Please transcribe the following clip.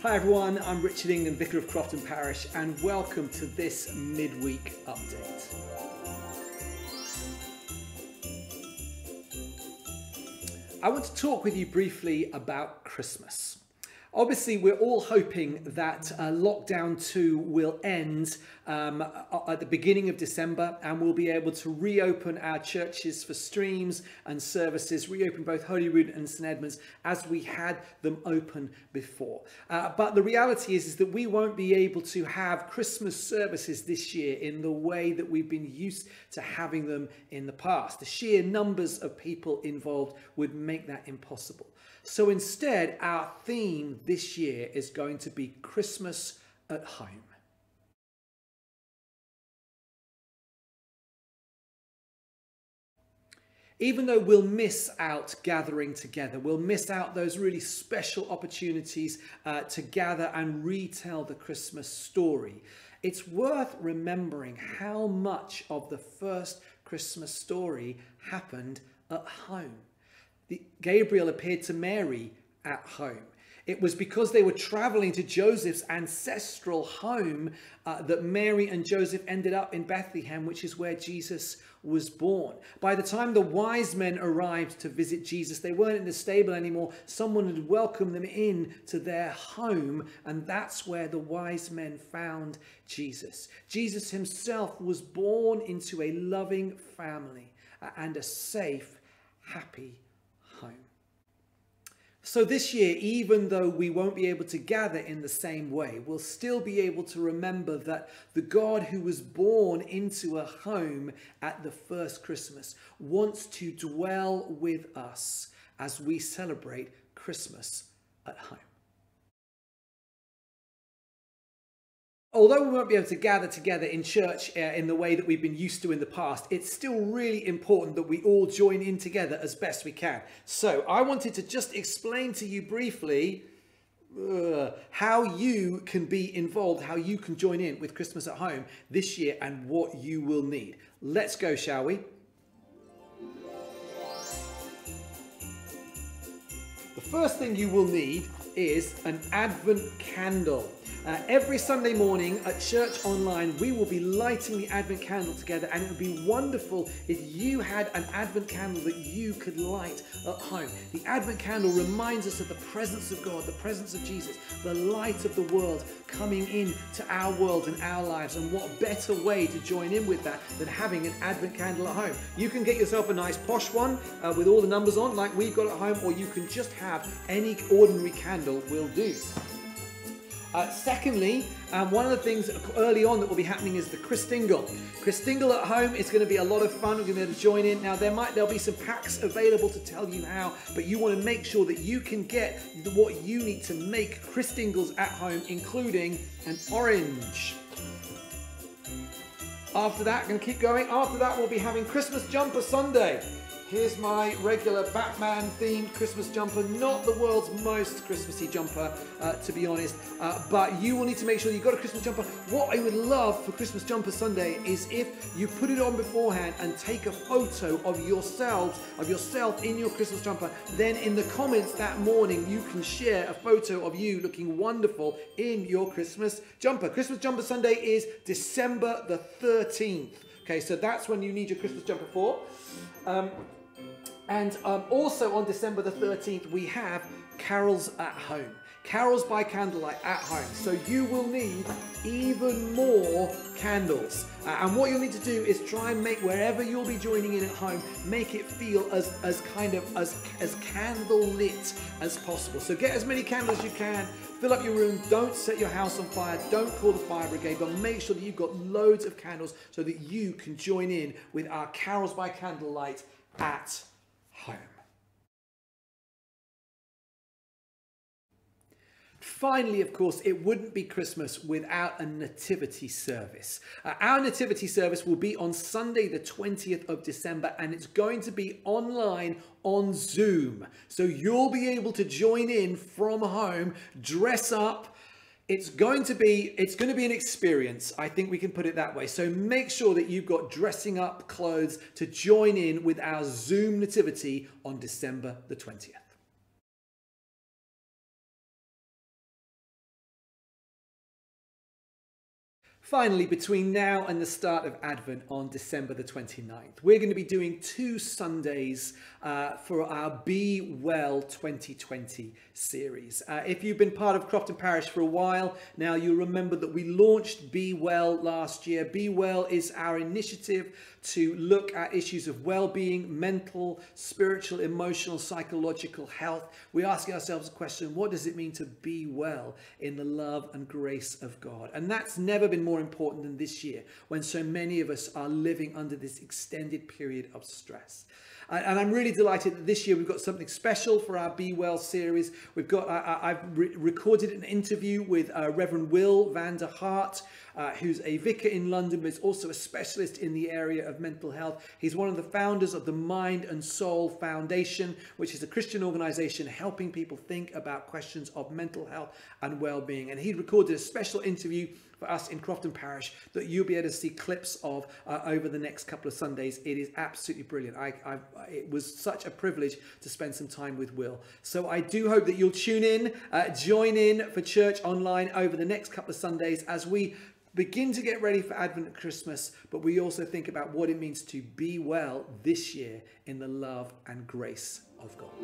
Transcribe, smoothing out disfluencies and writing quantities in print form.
Hi everyone, I'm Richard England, Vicar of Crofton Parish, and welcome to this midweek update. I want to talk with you briefly about Christmas. Obviously, we're all hoping that lockdown 2 will end at the beginning of December, and we'll be able to reopen our churches for streams and services, reopen both Holyrood and St Edmunds as we had them open before. But the reality is that we won't be able to have Christmas services this year in the way that we've been used to having them in the past. The sheer numbers of people involved would make that impossible. So instead, our theme this year is going to be Christmas at home. Even though we'll miss out gathering together, we'll miss out those really special opportunities to gather and retell the Christmas story, it's worth remembering how much of the first Christmas story happened at home. Gabriel appeared to Mary at home. It was because they were traveling to Joseph's ancestral home that Mary and Joseph ended up in Bethlehem, which is where Jesus was born. By the time the wise men arrived to visit Jesus, they weren't in the stable anymore. Someone had welcomed them in to their home, and that's where the wise men found Jesus. Jesus himself was born into a loving family and a safe, happy home. So this year, even though we won't be able to gather in the same way, we'll still be able to remember that the God who was born into a home at the first Christmas wants to dwell with us as we celebrate Christmas at home. Although we won't be able to gather together in church in the way that we've been used to in the past, it's still really important that we all join in together as best we can. So I wanted to just explain to you briefly how you can be involved, how you can join in with Christmas at home this year and what you will need. Let's go, shall we? The first thing you will need is an Advent candle. Every Sunday morning at Church Online, we will be lighting the Advent candle together, and it would be wonderful if you had an Advent candle that you could light at home. The Advent candle reminds us of the presence of God, the presence of Jesus, the light of the world coming in to our world and our lives, and what better way to join in with that than having an Advent candle at home. You can get yourself a nice posh one with all the numbers on like we've got at home, or you can just have any ordinary candle will do. Secondly, one of the things early on that will be happening is the Christingle. Christingle at home is going to be a lot of fun. We're going to be able to join in. Now, there'll be some packs available to tell you how, but you want to make sure that you can get what you need to make Christingles at home, including an orange. After that, going to keep going. After that, we'll be having Christmas Jumper Sunday. Here's my regular Batman-themed Christmas jumper, not the world's most Christmassy jumper, to be honest, but you will need to make sure you've got a Christmas jumper. What I would love for Christmas Jumper Sunday is if you put it on beforehand and take a photo of yourself in your Christmas jumper. Then in the comments that morning, you can share a photo of you looking wonderful in your Christmas jumper. Christmas Jumper Sunday is December the 13th. Okay, so that's when you need your Christmas jumper for. And also on December the 13th, we have Carols at Home. Carols by candlelight at home. So you will need even more candles. And what you'll need to do is try and make wherever you'll be joining in at home, make it feel as candle lit as possible. So get as many candles as you can. Fill up your room. Don't set your house on fire. Don't call the fire brigade. But make sure that you've got loads of candles so that you can join in with our Carols by candlelight at home. Finally, of course, it wouldn't be Christmas without a nativity service. Our nativity service will be on Sunday the 20th of December, and it's going to be online on Zoom. So you'll be able to join in from home, dress up. It's going to be an experience. I think we can put it that way. So make sure that you've got dressing up clothes to join in with our Zoom nativity on December the 20th. Finally, between now and the start of Advent on December the 29th, we're going to be doing 2 Sundays for our Be Well 2020 series. If you've been part of Crofton Parish for a while now, you'll remember that we launched Be Well last year. Be Well is our initiative to look at issues of well-being, mental, spiritual, emotional, psychological health. We're asking ourselves a question: what does it mean to be well in the love and grace of God? And that's never been more important than this year, when so many of us are living under this extended period of stress. And I'm really delighted that this year we've got something special for our Be Well series. We've got, I've recorded an interview with Reverend Will van der Hart, who's a vicar in London, but is also a specialist in the area of mental health. He's one of the founders of the Mind and Soul Foundation, which is a Christian organization helping people think about questions of mental health and well-being. And he recorded a special interview for us in Crofton Parish that you'll be able to see clips of over the next couple of Sundays. It is absolutely brilliant. It was such a privilege to spend some time with Will. So I do hope that you'll tune in, join in for church online over the next couple of Sundays as we begin to get ready for Advent and Christmas, but we also think about what it means to be well this year in the love and grace of God.